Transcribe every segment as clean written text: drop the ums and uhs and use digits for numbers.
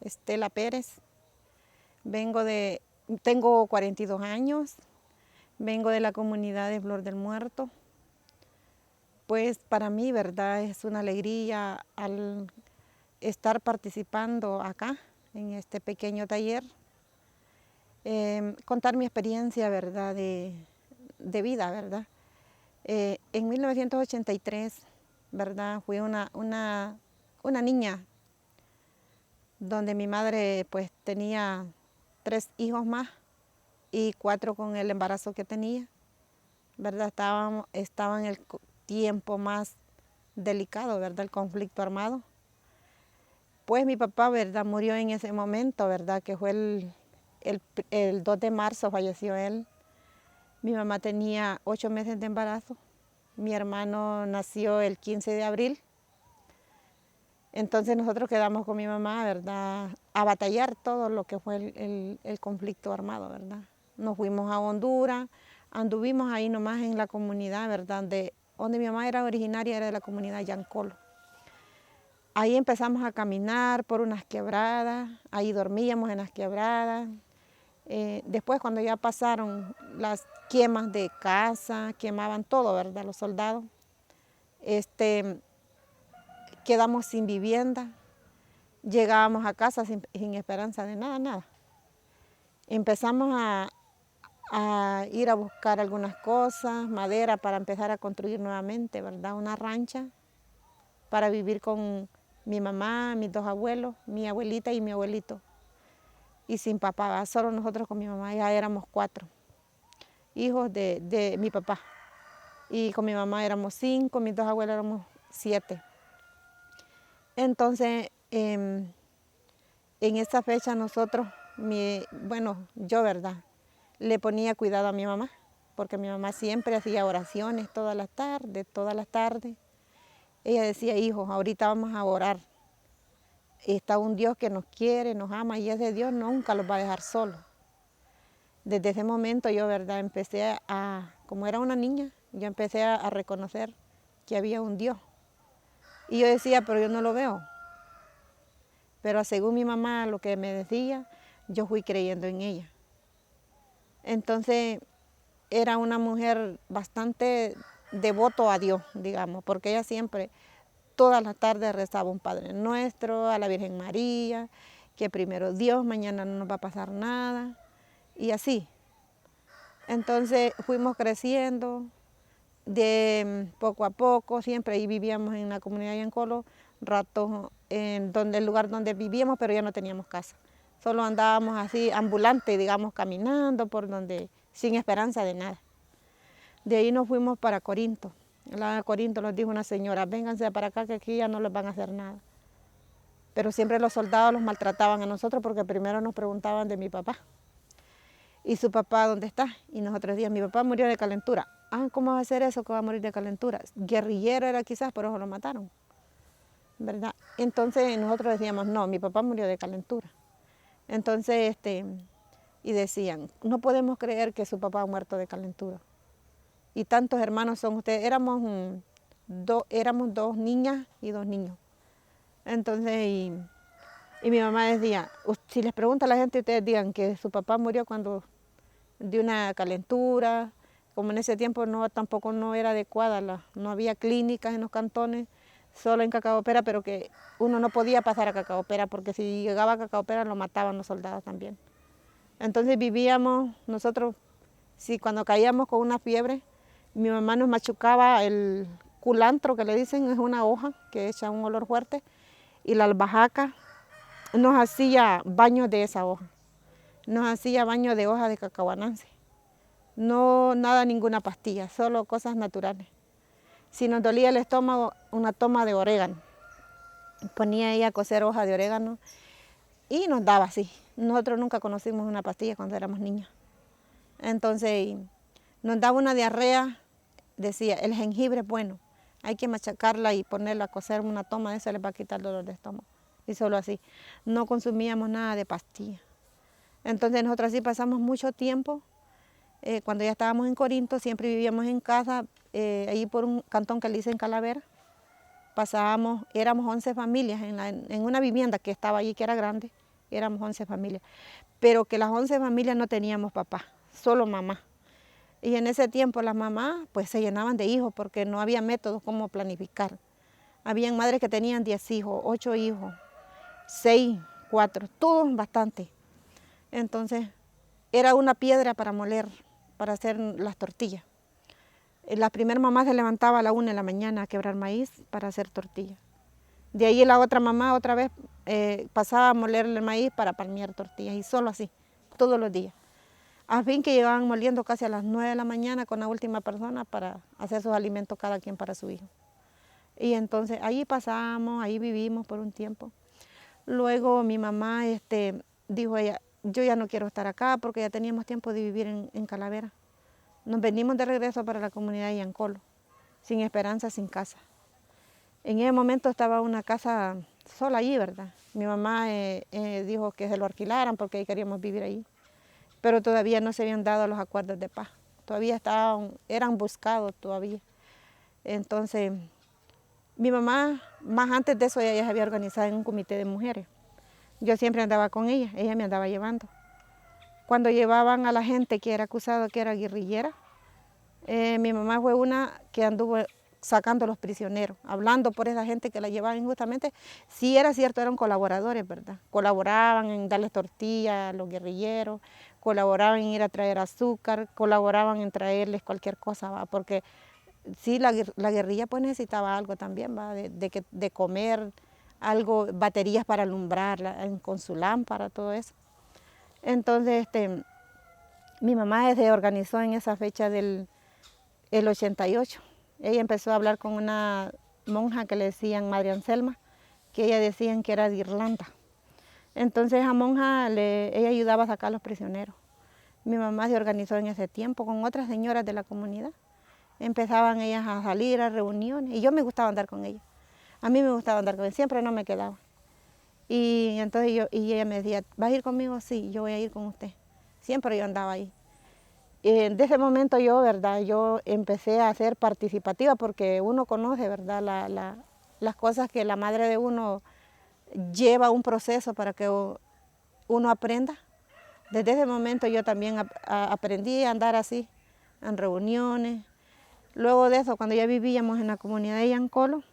Estela Pérez. Tengo 42 años, vengo de la comunidad de Flor del Muerto. Pues para mí, ¿verdad? Es una alegría al estar participando acá en este pequeño taller. Contar mi experiencia, ¿verdad? De vida, ¿verdad? En 1983, ¿verdad? Fui una niña donde mi madre pues tenía 3 hijos más y 4 con el embarazo que tenía, ¿verdad? Estaba en el tiempo más delicado, ¿verdad? El conflicto armado. Pues mi papá, ¿verdad? Murió en ese momento, ¿verdad? Que fue el 2 de marzo falleció él. Mi mamá tenía 8 meses de embarazo. Mi hermano nació el 15 de abril. Entonces nosotros quedamos con mi mamá, ¿verdad? A batallar todo lo que fue el conflicto armado, ¿verdad? Nos fuimos a Honduras, anduvimos ahí nomás en la comunidad, ¿verdad? Donde mi mamá era originaria, era de la comunidad Yancolo. Ahí empezamos a caminar por unas quebradas, ahí dormíamos en las quebradas. Después cuando ya pasaron las quemas de casa, quemaban todo, ¿verdad? Los soldados. Quedamos sin vivienda, llegábamos a casa sin esperanza de nada, nada. Empezamos a ir a buscar algunas cosas, madera para empezar a construir nuevamente, ¿verdad? Una rancha para vivir con mi mamá, mis 2 abuelos, mi abuelita y mi abuelito. Y sin papá, solo nosotros con mi mamá, ya éramos 4 hijos de mi papá. Y con mi mamá éramos 5, mis 2 abuelos éramos 7. Entonces, en esa fecha nosotros, yo, ¿verdad? Le ponía cuidado a mi mamá, porque mi mamá siempre hacía oraciones todas las tardes, todas las tardes. Ella decía, hijos, ahorita vamos a orar. Está un Dios que nos quiere, nos ama, y ese Dios nunca los va a dejar solos. Desde ese momento yo, ¿verdad? Como era una niña, yo empecé a reconocer que había un Dios. Y yo decía, pero yo no lo veo. Pero según mi mamá lo que me decía, yo fui creyendo en ella. Entonces, era una mujer bastante devoto a Dios, digamos, porque ella siempre, todas las tardes rezaba un Padre Nuestro, a la Virgen María, que primero Dios, mañana no nos va a pasar nada, y así. Entonces fuimos creciendo de poco a poco, siempre ahí vivíamos en la comunidad de Yancolo, ratos en el lugar donde vivíamos, pero ya no teníamos casa. Solo andábamos así, ambulantes, digamos, caminando por donde, sin esperanza de nada. De ahí nos fuimos para Corinto. En Corinto nos dijo una señora, vénganse para acá que aquí ya no les van a hacer nada. Pero siempre los soldados los maltrataban a nosotros porque primero nos preguntaban de mi papá. ¿Y su papá dónde está? Y nosotros decíamos, mi papá murió de calentura. Ah, ¿cómo va a ser eso que va a morir de calentura? Guerrillero era quizás, por eso lo mataron, ¿verdad? Entonces nosotros decíamos, no, mi papá murió de calentura. Entonces, y decían, no podemos creer que su papá ha muerto de calentura. Y tantos hermanos son ustedes. Éramos 2 niñas y 2 niños. Entonces, y mi mamá decía, si les pregunta a la gente, ustedes digan que su papá murió cuando de una calentura. Como en ese tiempo tampoco no era adecuada, no había clínicas en los cantones, solo en Cacaopera, pero que uno no podía pasar a Cacaopera porque si llegaba a Cacaopera lo mataban los soldados también. Entonces vivíamos nosotros, cuando caíamos con una fiebre, mi mamá nos machucaba el culantro, que le dicen, es una hoja que echa un olor fuerte, y la albahaca nos hacía baño de esa hoja, nos hacía baño de hoja de cacahuanance. No, nada, ninguna pastilla, solo cosas naturales. Si nos dolía el estómago, una toma de orégano. Ponía ella a cocer hoja de orégano y nos daba así. Nosotros nunca conocimos una pastilla cuando éramos niños. Entonces nos daba una diarrea, decía, el jengibre es bueno, hay que machacarla y ponerla a cocer una toma de eso, les va a quitar el dolor de estómago. Y solo así, no consumíamos nada de pastilla. Entonces nosotros así pasamos mucho tiempo. Cuando ya estábamos en Corinto, siempre vivíamos en casa, ahí por un cantón que le dicen Calavera. Éramos 11 familias en una vivienda que estaba allí, que era grande. éramos 11 familias, pero que las 11 familias no teníamos papá, solo mamá. Y en ese tiempo las mamás pues se llenaban de hijos porque no había métodos como planificar. Habían madres que tenían 10 hijos, 8 hijos, 6, 4, todos bastante. Entonces era una piedra para moler, para hacer las tortillas. La primera mamá se levantaba a la 1 de la mañana a quebrar maíz para hacer tortillas. De ahí la otra mamá otra vez pasaba a moler el maíz para palmear tortillas y solo así, todos los días. A fin que llegaban moliendo casi a las 9 de la mañana con la última persona para hacer sus alimentos cada quien para su hijo. Y entonces ahí pasamos, ahí vivimos por un tiempo. Luego mi mamá dijo ella, yo ya no quiero estar acá porque ya teníamos tiempo de vivir en Calavera. Nos venimos de regreso para la comunidad de Yancolo, sin esperanza, sin casa. En ese momento estaba una casa sola allí, ¿verdad? Mi mamá dijo que se lo alquilaran porque queríamos vivir ahí. Pero todavía no se habían dado los acuerdos de paz. Todavía eran buscados todavía. Entonces, mi mamá, más antes de eso, ella ya se había organizado en un comité de mujeres. Yo siempre andaba con ella me andaba llevando. Cuando llevaban a la gente que era acusada que era guerrillera, mi mamá fue una que anduvo sacando a los prisioneros, hablando por esa gente que la llevaban injustamente. Sí era cierto, eran colaboradores, ¿verdad? Colaboraban en darles tortillas a los guerrilleros, colaboraban en ir a traer azúcar, colaboraban en traerles cualquier cosa, ¿va? Porque sí, la guerrilla pues necesitaba algo también, ¿va? De comer, algo, baterías para alumbrarla, con su lámpara, todo eso. Entonces, mi mamá se organizó en esa fecha del 88. Ella empezó a hablar con una monja que le decían Madre Anselma, que ella decían que era de Irlanda. Entonces esa monja, ella ayudaba a sacar a los prisioneros. Mi mamá se organizó en ese tiempo con otras señoras de la comunidad. Empezaban ellas a salir a reuniones y yo me gustaba andar con ellas. A mí me gustaba andar con ellas, siempre no me quedaba. Y entonces ella me decía, ¿vas a ir conmigo? Sí, yo voy a ir con usted. Siempre yo andaba ahí. De ese momento yo, ¿verdad? Yo empecé a ser participativa porque uno conoce, ¿verdad? Las cosas que la madre de uno lleva un proceso para que uno aprenda. Desde ese momento yo también aprendí a andar así, en reuniones. Luego de eso, cuando ya vivíamos en la comunidad de Yancolo,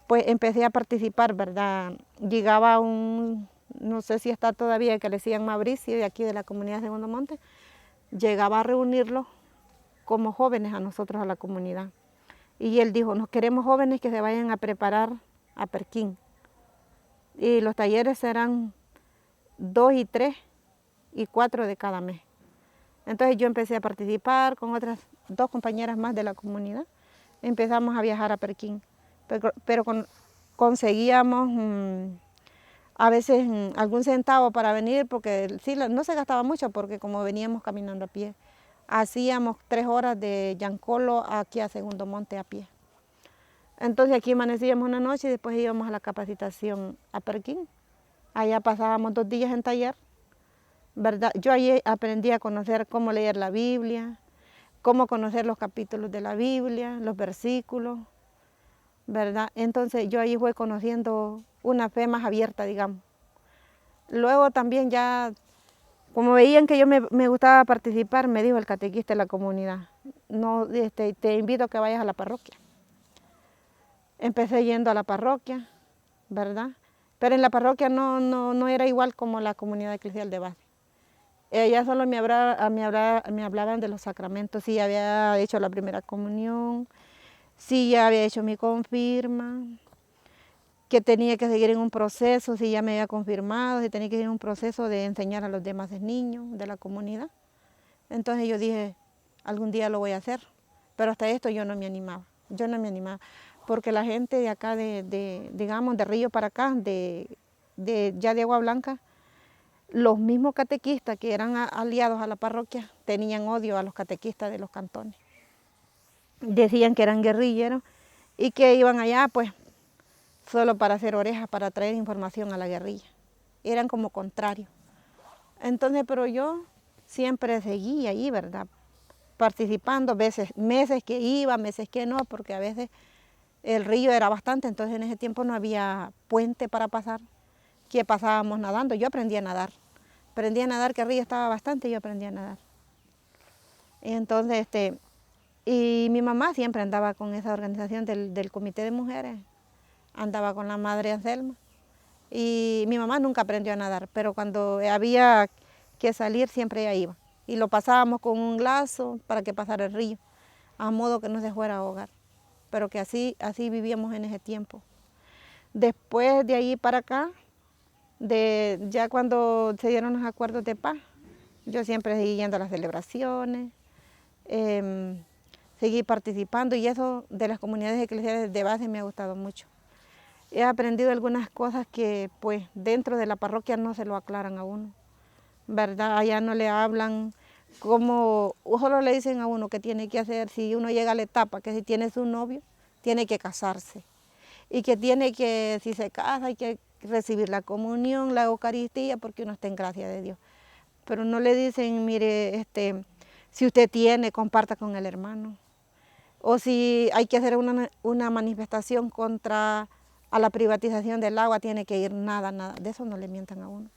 pues empecé a participar, ¿verdad? Llegaba no sé si está todavía, que le decían Mauricio, de aquí de la comunidad de Segundo Monte, llegaba a reunirlos como jóvenes a nosotros, a la comunidad. Y él dijo, nos queremos jóvenes que se vayan a preparar a Perquín. Y los talleres serán 2 y 3 y 4 de cada mes. Entonces yo empecé a participar con otras 2 compañeras más de la comunidad. Empezamos a viajar a Perquín, pero conseguíamos a veces algún centavo para venir, porque sí, no se gastaba mucho, porque como veníamos caminando a pie. Hacíamos 3 horas de Yancolo aquí a Segundo Monte a pie. Entonces aquí amanecíamos una noche y después íbamos a la capacitación a Perquín. Allá pasábamos 2 días en taller, ¿verdad? Yo allí aprendí a conocer cómo leer la Biblia, cómo conocer los capítulos de la Biblia, los versículos, ¿verdad? Entonces yo ahí fui conociendo una fe más abierta, digamos. Luego también ya, como veían que yo me gustaba participar, me dijo el catequista de la comunidad, no, te invito a que vayas a la parroquia. Empecé yendo a la parroquia, ¿verdad? Pero en la parroquia no era igual como la comunidad eclesial de base. Ella solo me hablaban de los sacramentos, si había hecho la primera comunión, si ya había hecho mi confirma, que tenía que seguir en un proceso, si ya me había confirmado, si tenía que seguir en un proceso de enseñar a los demás niños de la comunidad. Entonces yo dije, algún día lo voy a hacer, pero hasta esto yo no me animaba, porque la gente de acá, digamos, de Río para acá, ya de Agua Blanca, los mismos catequistas que eran aliados a la parroquia tenían odio a los catequistas de los cantones. Decían que eran guerrilleros y que iban allá pues solo para hacer orejas, para traer información a la guerrilla. Eran como contrarios. Entonces, pero yo siempre seguí ahí, ¿verdad? Participando, meses que iba, meses que no, porque a veces el río era bastante, entonces en ese tiempo no había puente para pasar. que pasábamos nadando. Yo aprendí a nadar. Aprendí a nadar, que el río estaba bastante, y yo aprendí a nadar. Y entonces, y mi mamá siempre andaba con esa organización del Comité de Mujeres. Andaba con la Madre Anselma. Y mi mamá nunca aprendió a nadar, pero cuando había que salir siempre ella iba. Y lo pasábamos con un lazo para que pasara el río, a modo que no se fuera a ahogar. Pero que así vivíamos en ese tiempo. Después de ahí para acá, ya cuando se dieron los acuerdos de paz, yo siempre seguí yendo a las celebraciones, seguí participando, y eso de las comunidades eclesiales de base me ha gustado mucho. He aprendido algunas cosas que pues dentro de la parroquia no se lo aclaran a uno, ¿verdad? Allá no le hablan como, solo le dicen a uno qué tiene que hacer si uno llega a la etapa, que si tiene su novio, tiene que casarse. Y que tiene que, si se casa, hay que recibir la comunión, la Eucaristía, porque uno está en gracia de Dios. Pero no le dicen, mire, si usted tiene, comparta con el hermano. O si hay que hacer una manifestación contra a la privatización del agua, tiene que ir, nada, de eso no le mientan a uno.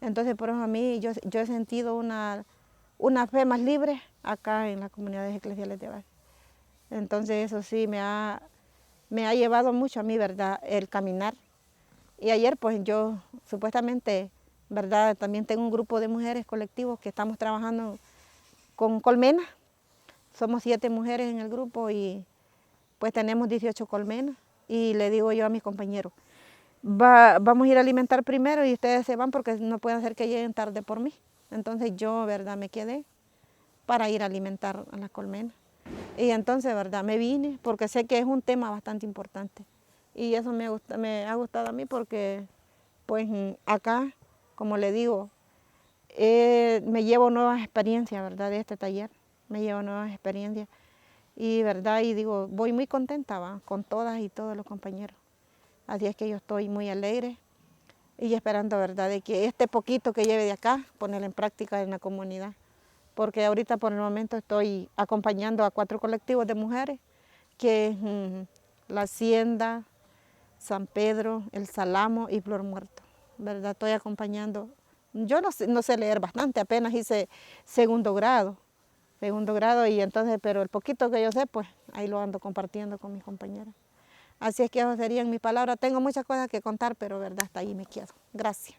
Entonces, por eso a mí, yo he sentido una fe más libre acá en las comunidades eclesiales de base. Entonces, eso sí me ha llevado mucho a mí, ¿verdad?, el caminar. Y ayer, pues yo supuestamente, ¿verdad?, también tengo un grupo de mujeres colectivos que estamos trabajando con colmenas. Somos 7 mujeres en el grupo y pues tenemos 18 colmenas. Y le digo yo a mis compañeros, vamos a ir a alimentar primero y ustedes se van porque no pueden hacer que lleguen tarde por mí. Entonces yo, ¿verdad?, me quedé para ir a alimentar a las colmenas. Y entonces, ¿verdad?, me vine porque sé que es un tema bastante importante. Y eso me ha gustado a mí porque, pues acá, como le digo, me llevo nuevas experiencias, ¿verdad?, de este taller. Me llevo nuevas experiencias. Y, ¿verdad?, y digo, voy muy contenta, ¿va?, con todas y todos los compañeros. Así es que yo estoy muy alegre y esperando, ¿verdad?, de que este poquito que lleve de acá, ponerlo en práctica en la comunidad. Porque ahorita por el momento estoy acompañando a 4 colectivos de mujeres, que es La Hacienda, San Pedro, El Salamo y Flor Muerto, ¿verdad? Estoy acompañando. Yo no sé leer bastante, apenas hice segundo grado, y entonces, pero el poquito que yo sé, pues ahí lo ando compartiendo con mis compañeras. Así es que esas serían mis palabras. Tengo muchas cosas que contar, pero verdad, hasta ahí me quedo. Gracias.